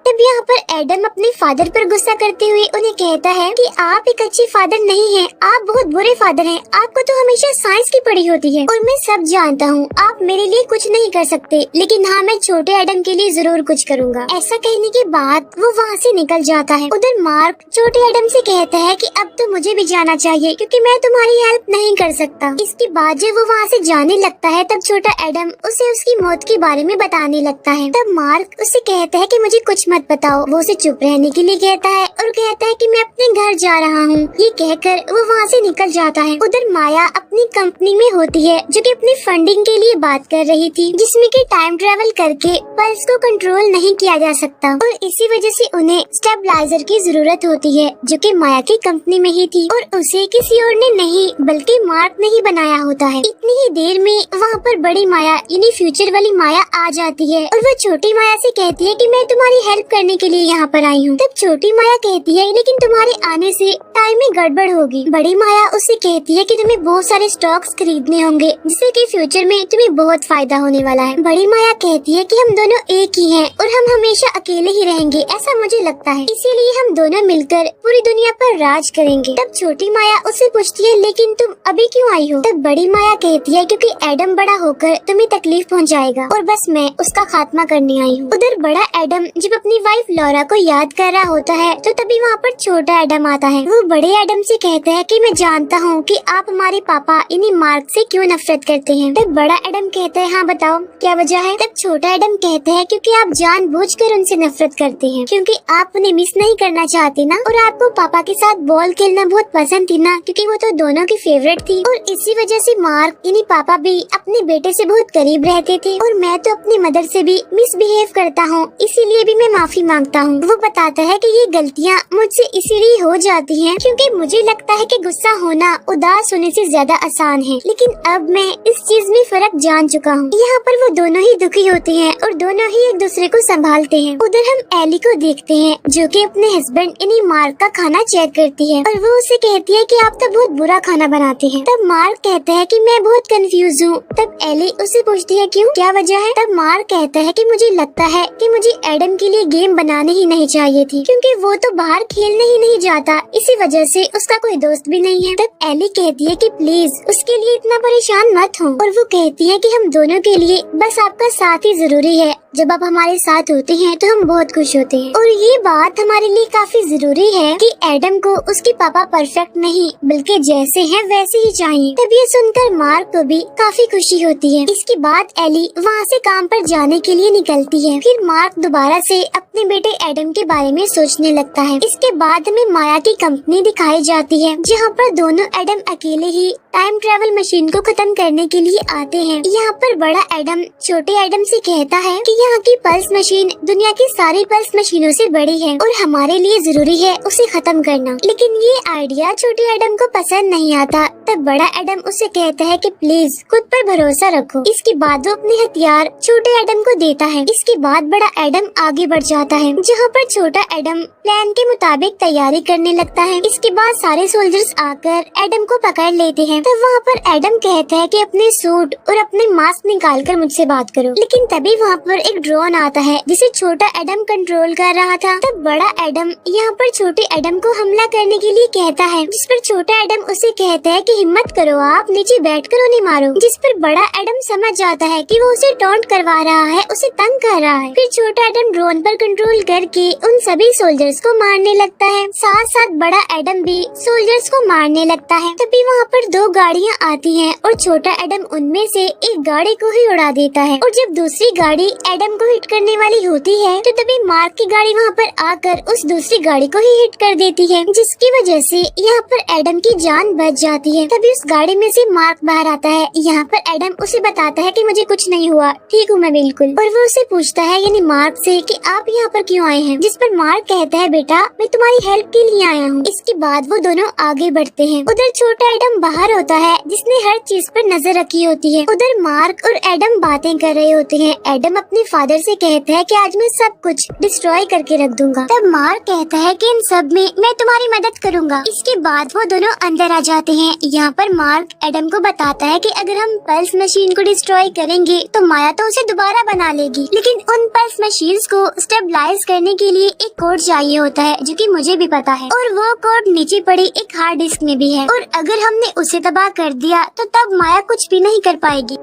तब यहाँ पर एडम अपने फादर पर गुस्सा करते हुए उन्हें कहता है कि आप एक अच्छे फादर नहीं हैं, आप बहुत बुरे फादर हैं। आपको तो हमेशा साइंस की पढ़ी होती है और मैं सब जानता हूँ, आप मेरे लिए कुछ नहीं कर सकते, लेकिन हाँ मैं छोटे एडम के लिए जरूर कुछ करूँगा। ऐसा कहने के बाद वो वहाँ से निकल जाता है। उधर मार्क छोटे एडम से कहता है कि अब तो मुझे भी जाना चाहिए, क्योंकि मैं तुम्हारी हेल्प नहीं कर सकता। इसके बाद जब वो वहाँ से जाने लगता है तब छोटा एडम उसे उसकी मौत के बारे में बताने लगता है। तब मार्क उससे कहता है कि मुझे कुछ मत बताओ। वो उसे चुप रहने के लिए कहता है और कहता है कि मैं अपने घर जा रहा हूँ। ये कहकर वो वहाँ से निकल जाता है। उधर माया अपनी कंपनी में होती है, जो कि अपनी फंडिंग के लिए बात कर रही थी, जिसमें कि टाइम ट्रेवल करके पल्स को कंट्रोल नहीं किया जा सकता और इसी वजह से उन्हें स्टेबलाइजर की जरूरत होती है, जो कि माया की कंपनी में ही थी और उसे किसी और ने नहीं बल्कि मार्क ने ही बनाया होता है। इतनी ही देर में वहाँ पर बड़ी माया यानी फ्यूचर वाली माया आ जाती है और वो छोटी माया से कहती है कि मैं तुम्हारी हेल्प करने के लिए यहाँ पर आई हूँ। तब छोटी माया कहती है लेकिन तुम्हारे आने से टाइम में गड़बड़ होगी। बड़ी माया उससे कहती है कि तुम्हें बहुत सारे स्टॉक्स खरीदने होंगे, जिससे कि फ्यूचर में तुम्हें बहुत फायदा होने वाला है। बड़ी माया कहती है कि हम दोनों एक ही हैं और हम हमेशा अकेले ही रहेंगे, ऐसा मुझे लगता है, इसीलिए हम दोनों मिलकर पूरी दुनिया पर राज करेंगे। तब छोटी माया उससे पूछती है लेकिन तुम अभी क्यों आई हो? तब बड़ी माया कहती है क्योंकि एडम बड़ा होकर तुम्हें तकलीफ पहुँचाएगा और बस मैं उसका खात्मा करने आई हूँ। उधर बड़ा एडम जब अपनी अपनी वाइफ लॉरा को याद कर रहा होता है तो तभी वहाँ पर छोटा एडम आता है। वो बड़े एडम से कहता है कि मैं जानता हूँ कि आप हमारे पापा इन्हीं मार्क से क्यों नफरत करते हैं। तब बड़ा एडम कहता है हाँ बताओ क्या वजह है। तब छोटा एडम कहता है क्योंकि आप जानबूझकर उनसे नफरत करते हैं, क्योंकि आप उन्हें मिस नहीं करना चाहते ना, और आपको पापा के साथ बॉल खेलना बहुत पसंद थी ना, क्योंकि वो तो दोनों की फेवरेट थी। और इसी वजह से मार्क यानी पापा भी अपने बेटे से बहुत करीब रहते थे, और मैं तो अपनी मदर से भी मिसबिहेव करता हूँ, इसीलिए भी मैं माफी मांगता हूँ। वो बताता है कि ये गलतियाँ मुझसे इसीलिए हो जाती हैं क्योंकि मुझे लगता है कि गुस्सा होना उदास होने से ज्यादा आसान है, लेकिन अब मैं इस चीज में फर्क जान चुका हूँ। यहाँ पर वो दोनों ही दुखी होते हैं और दोनों ही एक दूसरे को संभालते हैं। उधर हम एली को देखते हैं जो कि अपने हस्बैंड यानी मार्क का खाना चेक करती है और वो उसे कहती है कि आप तो बहुत बुरा खाना बनाते हैं। तब मार्क कहता है कि मैं बहुत कंफ्यूज हूँ। तब एली उसे पूछती है क्यों, क्या वजह है। तब मार्क कहता है कि मुझे लगता है कि मुझे एडम के लिए गेम बनाने ही नहीं चाहिए थी, क्योंकि वो तो बाहर खेलने ही नहीं जाता, इसी वजह से उसका कोई दोस्त भी नहीं है। तब एली कहती है कि प्लीज उसके लिए इतना परेशान मत हो, और वो कहती है कि हम दोनों के लिए बस आपका साथ ही जरूरी है। जब आप हमारे साथ होते हैं तो हम बहुत खुश होते हैं, और ये बात हमारे लिए काफी जरूरी है कि एडम को उसके पापा परफेक्ट नहीं बल्कि जैसे हैं वैसे ही चाहिए। तब ये सुनकर मार्क को भी काफी खुशी होती है। इसके बाद एली वहाँ से काम पर जाने के लिए निकलती है। फिर मार्क दोबारा से अपने बेटे एडम के बारे में सोचने लगता है। इसके बाद हमें माया की कंपनी दिखाई जाती है जहाँ पर दोनों एडम अकेले ही टाइम ट्रेवल मशीन को खत्म करने के लिए आते हैं। यहाँ पर बड़ा एडम छोटे एडम से कहता है कि यहाँ की पल्स मशीन दुनिया की सारी पल्स मशीनों से बड़ी है और हमारे लिए जरूरी है उसे खत्म करना। लेकिन ये आइडिया छोटे एडम को पसंद नहीं आता। तब बड़ा एडम उसे कहता है कि प्लीज खुद पर भरोसा रखो। इसके बाद वो अपने हथियार छोटे एडम को देता है। इसके बाद बड़ा एडम आगे बढ़ जाता है जहाँ पर छोटा एडम प्लान के मुताबिक तैयारी करने लगता है। इसके बाद सारे सोल्जर्स आकर एडम को पकड़ लेते हैं। तब वहाँ पर एडम कहता है कि अपने सूट और अपने मास्क निकालकर मुझसे बात करो। लेकिन तभी वहाँ पर एक ड्रोन आता है जिसे छोटा एडम कंट्रोल कर रहा था। तब बड़ा एडम यहाँ पर छोटे एडम को हमला करने के लिए कहता है, जिस पर छोटा एडम उसे कहता है कि हिम्मत करो, आप नीचे बैठकर उन्हें मारो। जिस पर बड़ा एडम समझ जाता है कि वो उसे टॉन्ट करवा रहा है, उसे तंग कर रहा है। फिर छोटा एडम ड्रोन पर कंट्रोल करके उन सभी सोल्जर्स को मारने लगता है। साथ साथ बड़ा एडम भी सोल्जर्स को मारने लगता है। तभी वहाँ पर दो गाड़ियाँ आती हैं और छोटा एडम उनमें से एक गाड़ी को ही उड़ा देता है, और जब दूसरी गाड़ी एडम को हिट करने वाली होती है तो तभी मार्क की गाड़ी वहाँ पर आकर उस दूसरी गाड़ी को ही हिट कर देती है, जिसकी वजह से यहाँ पर एडम की जान बच जाती है। तभी उस गाड़ी में से मार्क बाहर आता है। यहाँ पर एडम उसे बताता है कि मुझे कुछ नहीं हुआ, ठीक हूँ मैं बिल्कुल। और वो उसे पूछता है यानी मार्क से कि आप यहाँ पर क्यों आए हैं, जिस पर मार्क कहता है बेटा मैं तुम्हारी हेल्प के लिए आया हूँ। इसके बाद वो दोनों आगे बढ़ते हैं। उधर छोटा एडम बाहर होता है जिसने हर चीज पर नजर रखी होती है। उधर मार्क और एडम बातें कर रहे होते हैं। एडम अपने फादर से कहता है कि आज मैं सब कुछ डिस्ट्रॉय करके रख दूंगा। तब मार्क कहता है कि इन सब में मैं तुम्हारी मदद करूंगा। इसके बाद वो दोनों अंदर आ जाते हैं। यहाँ पर मार्क एडम को बताता है कि अगर हम पल्स मशीन को डिस्ट्रॉय करेंगे तो माया तो उसे दोबारा बना लेगी, लेकिन उन पल्स मशीन्स को स्टेबलाइज करने के लिए एक कोड चाहिए होता है जो कि मुझे भी पता है, और वो कोड नीचे पड़ी एक हार्ड डिस्क में भी है, और अगर हमने उसे तबाह कर दिया तो तब माया कुछ भी नहीं कर पाएगी।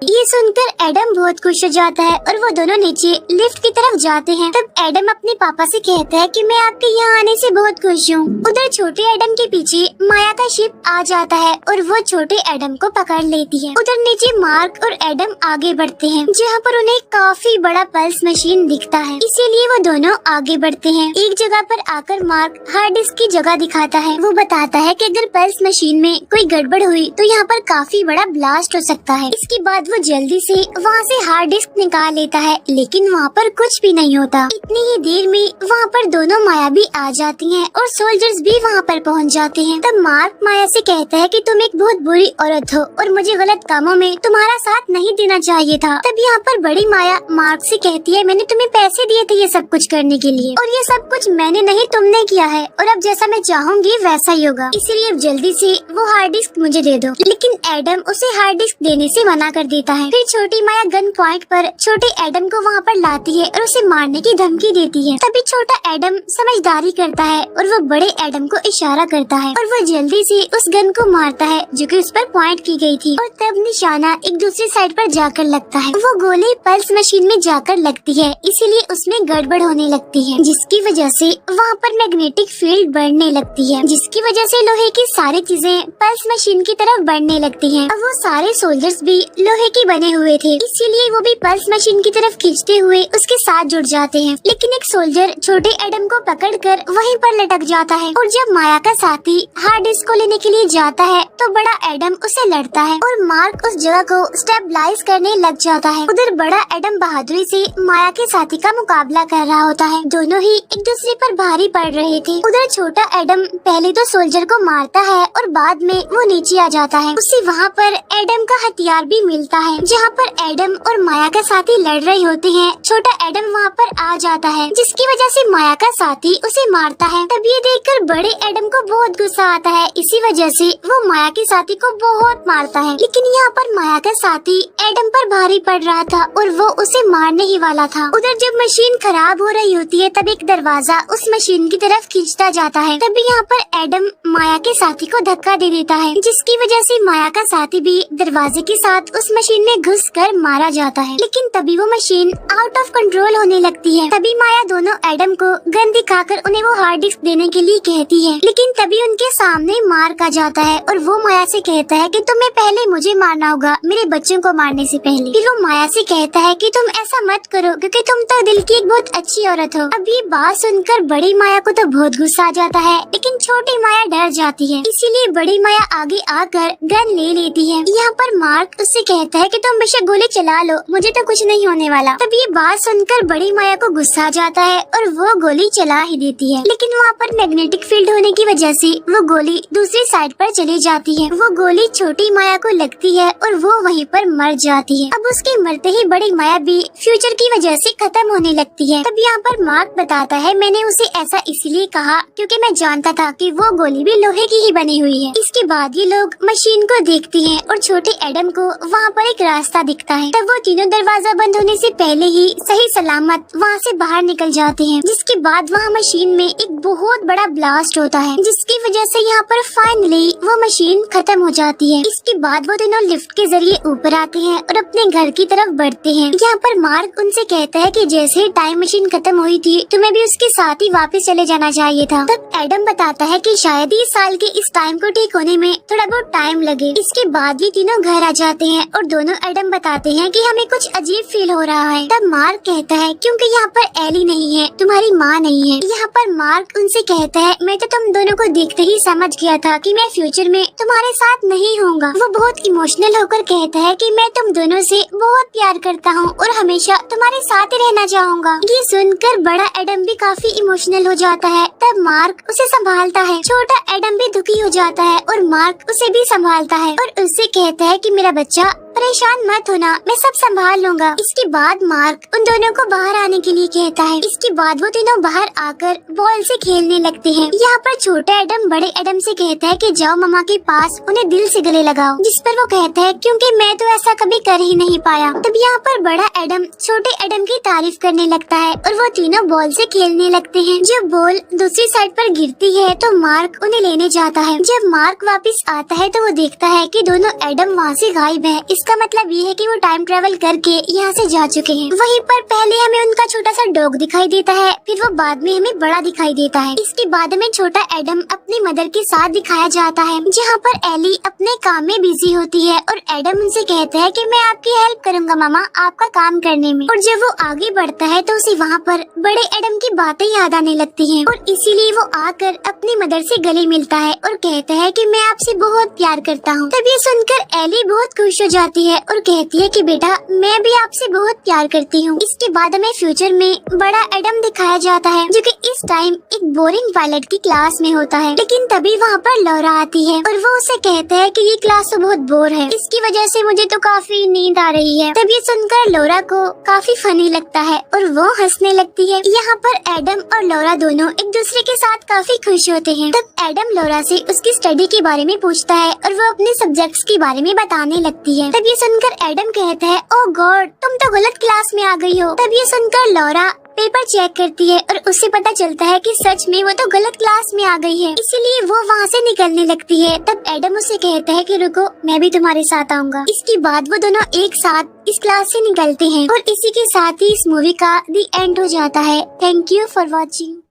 ये सुनकर एडम बहुत खुश हो जाता है और वो दोनों नीचे लिफ्ट की तरफ जाते हैं। तब एडम अपने पापा से कहता है कि मैं आपके यहाँ आने से बहुत खुश हूँ। उधर छोटे एडम के पीछे माया का शिप आ जाता है और वो छोटे एडम को पकड़ लेती है। उधर नीचे मार्क और एडम आगे बढ़ते हैं जहाँ पर उन्हें काफी बड़ा पल्स मशीन दिखता है, इसीलिए वो दोनों आगे बढ़ते हैं। एक जगह पर आकर मार्क हार्ड डिस्क की जगह दिखाता है। वो बताता है कि अगर पल्स मशीन में कोई गड़बड़ हुई तो यहाँ पर काफी बड़ा ब्लास्ट हो सकता है। इसके बाद वो जल्दी से वहाँ से हार्ड डिस्क निकाल लेता है, लेकिन वहाँ पर कुछ भी नहीं होता। इतनी ही देर में वहाँ पर दोनों माया भी आ जाती हैं और सोल्जर्स भी वहाँ पर पहुँच जाते हैं। तब मार्क माया से कहता है कि तुम एक बहुत बुरी औरत हो और मुझे गलत कामों में तुम्हारा साथ नहीं देना चाहिए था। तब यहाँ पर बड़ी माया मार्क से कहती है मैंने तुम्हें पैसे दिए थे ये सब कुछ करने के लिए, और ये सब कुछ मैंने नहीं तुमने किया है, और अब जैसा मैं चाहूँगी वैसा ही होगा, इसलिए अब जल्दी से वो हार्ड डिस्क मुझे दे दो। लेकिन एडम उसे हार्ड डिस्क देने से मना कर देता देता है। फिर छोटी माया गन पॉइंट पर छोटे एडम को वहाँ पर लाती है और उसे मारने की धमकी देती है। तभी छोटा एडम समझदारी करता है और वो बड़े एडम को इशारा करता है और वो जल्दी से उस गन को मारता है जो कि उस पर पॉइंट की गई थी और तब निशाना एक दूसरी साइड पर जाकर लगता है। वो गोली पल्स मशीन में जाकर लगती है, इसीलिए उसमें गड़बड़ होने लगती है, जिसकी वजह से वहाँ पर मैग्नेटिक फील्ड बढ़ने लगती है, जिसकी वजह से लोहे की सारी चीजें पल्स मशीन की तरफ बढ़ने लगती हैं। अब वो सारे सोल्जर्स भी लोहे के बने हुए थे, इसीलिए वो भी पल्स मशीन की तरफ खींचते हुए उसके साथ जुड़ जाते हैं। लेकिन एक सोल्जर छोटे एडम को पकड़कर वहीं पर लटक जाता है और जब माया का साथी हार्ड डिस्क को लेने के लिए जाता है तो बड़ा एडम उसे लड़ता है और मार्क उस जगह को स्टेबलाइज करने लग जाता है। उधर बड़ा एडम बहादुरी से माया के साथी का मुकाबला कर रहा होता है। दोनों ही एक दूसरे पर भारी पड़ रहे थे। उधर छोटा एडम पहले तो सोल्जर को मारता है और बाद में वो नीचे आ जाता है। उसे वहाँ पर एडम का हथियार भी मिलता है। जहाँ पर एडम और माया का साथी लड़ रहे होते हैं, छोटा एडम वहाँ पर आ जाता है, जिसकी वजह से माया का साथी उसे मारता है। तब ये देखकर बड़े एडम को बहुत गुस्सा आता है, इसी वजह से वो माया के साथी को बहुत मारता है। लेकिन यहाँ पर माया का साथी एडम पर भारी पड़ रहा था और वो उसे मारने ही वाला था। उधर जब मशीन खराब हो रही होती है तब एक दरवाजा उस मशीन की तरफ खींचता जाता है। तभी यहाँ पर एडम माया के साथी को धक्का दे देता है, जिसकी वजह से माया का साथी भी दरवाजे के साथ उस मशीन में घुसकर मारा जाता है। लेकिन तभी वो मशीन आउट ऑफ कंट्रोल होने लगती है। तभी माया दोनों एडम को गन दिखाकर उन्हें वो हार्ड डिस्क देने के लिए कहती है। लेकिन तभी उनके सामने मार्क आ जाता है और वो माया से कहता है कि तुम्हें पहले मुझे मारना होगा, मेरे बच्चों को मारने से पहले। फिर वो माया से कहता है कि तुम ऐसा मत करो क्योंकि तुम तो दिल की एक बहुत अच्छी औरत हो। अब ये बात सुनकर बड़ी माया को तो बहुत गुस्सा आ जाता है, लेकिन छोटी माया डर जाती है, इसीलिए बड़ी माया आगे आकर गन ले लेती है। यहाँ पर मार्क उससे कहता है कि तुम बेशक गोली चला लो, मुझे तो कुछ नहीं होने वाला। तब ये बात सुनकर बड़ी माया को गुस्सा आ जाता है और वो गोली चला ही देती है। लेकिन वहाँ पर मैग्नेटिक फील्ड होने की वजह से वो गोली दूसरी साइड पर चली जाती है। वो गोली छोटी माया को लगती है और वो वहीं पर मर जाती है। अब उसके मरते ही बड़ी माया भी फ्यूचर की वजह से खत्म होने लगती है। तब यहाँ पर मार्क बताता है, मैंने उसे ऐसा इसलिए कहा क्योंकि मैं जानता था कि वो गोली भी लोहे की ही बनी हुई है। इसके बाद ये लोग मशीन को देखते हैं और छोटे एडम को वहाँ पर एक रास्ता दिखता है। तब वो तीनों दरवाजा बंद होने से पहले ही सही सलामत वहाँ से बाहर निकल जाते हैं। जिसके बाद वहाँ मशीन में एक बहुत बड़ा ब्लास्ट होता है, जिसकी वजह से यहाँ पर फाइनली वो मशीन खत्म हो जाती है। इसके बाद वो दोनों लिफ्ट के जरिए ऊपर आते हैं और अपने घर की तरफ बढ़ते हैं। यहाँ पर मार्क उनसे कहता है कि जैसे ही टाइम मशीन खत्म हुई थी तुम्हें भी उसके साथ ही वापस चले जाना चाहिए था। तब एडम बताता है कि शायद इस साल के इस टाइम को ठीक होने में थोड़ा बहुत टाइम लगे। इसके बाद ये तीनों घर आ जाते हैं और दोनों एडम बताते हैं कि हमें कुछ अजीब फील हो रहा है। तब मार्क कहता है क्योंकि यहाँ पर एली नहीं है, तुम्हारी माँ नहीं है। यहाँ पर मार्क उनसे कहता है, मैं तो तुम दोनों को देखते ही समझ गया था कि मैं फ्यूचर में तुम्हारे साथ नहीं होऊंगा। वो बहुत इमोशनल होकर कहता है कि मैं तुम दोनों से बहुत प्यार करता हूँ और हमेशा तुम्हारे साथ ही रहना चाहूँगा। ये सुनकर बड़ा एडम भी काफी इमोशनल हो जाता है। तब मार्क उसे संभालता है। छोटा एडम भी दुखी हो जाता है और मार्क उसे भी संभालता है और उससे कहता है कि मेरा बच्चा परेशान मत होना, मैं सब संभाल लूंगा। इसके बाद मार्क उन दोनों को बाहर आने के लिए कहता है। इसके बाद वो तीनों बाहर आकर बॉल से खेलने लगते हैं। यहाँ पर छोटा एडम बड़े एडम से कहता है कि जाओ मम्मा के पास उन्हें दिल से गले लगाओ, जिस पर वो कहता है क्योंकि मैं तो ऐसा कभी कर ही नहीं पाया। तब यहाँ पर बड़ा एडम छोटे एडम की तारीफ करने लगता है और वो तीनों बॉल से खेलने लगते हैं। जब बॉल दूसरी साइड पर गिरती है तो मार्क उन्हें लेने जाता है। जब मार्क वापस आता है तो वो देखता है कि दोनों एडम वहाँ से गायब है। इसका मतलब ये है कि वो टाइम ट्रेवल करके यहाँ से जा चुके हैं। वहीं पर पहले हमें उनका छोटा सा डॉग दिखाई देता है, फिर वो बाद में हमें बड़ा दिखाई देता है। इसके बाद हमें छोटा एडम अपनी मदर के साथ दिखाया जाता है, जहाँ पर एली अपने काम में बिजी होती है और एडम उनसे कहता है कि मैं आपकी हेल्प करूँगा मामा आपका काम करने में। और जब वो आगे बढ़ता है तो उसे वहाँ पर बड़े एडम की बातें याद आने लगती हैं और इसीलिए वो आकर अपनी मदर से गले मिलता है और कहता है कि मैं आपसे बहुत प्यार करता हूँ। तब ये सुनकर एली बहुत खुश हो जाती है और कहती है कि बेटा मैं भी आपसे बहुत प्यार करती हूँ। इसके बाद हमें फ्यूचर में बड़ा एडम दिखाया जाता है, जो कि इस टाइम एक बोरिंग पायलट की क्लास में होता है। लेकिन तभी वहाँ पर लौरा आती है और वो उसे कहता है कि ये क्लास तो बहुत बोर है, इसकी वजह से मुझे तो काफी नींद आ रही है। तब ये सुनकर लौरा को काफी फनी लगता है और वो हंसने लगती है। यहाँ पर एडम और लौरा दोनों एक दूसरे के साथ काफी खुश होते हैं। तब एडम लौरा से उसकी स्टडी के बारे में पूछता है और वो अपने सब्जेक्ट्स के बारे में बताने लगती है। तब तब ये सुनकर एडम कहता है, ओह गॉड, तुम तो गलत क्लास में आ गई हो। तब ये सुनकर लॉरा पेपर चेक करती है और उससे पता चलता है कि सच में वो तो गलत क्लास में आ गई है, इसीलिए वो वहाँ से निकलने लगती है। तब एडम उसे कहता है कि रुको, मैं भी तुम्हारे साथ आऊंगा। इसके बाद वो दोनों एक साथ इस क्लास से निकलते हैं और इसी के साथ ही इस मूवी का दी एंड हो जाता है। Thank you for watching.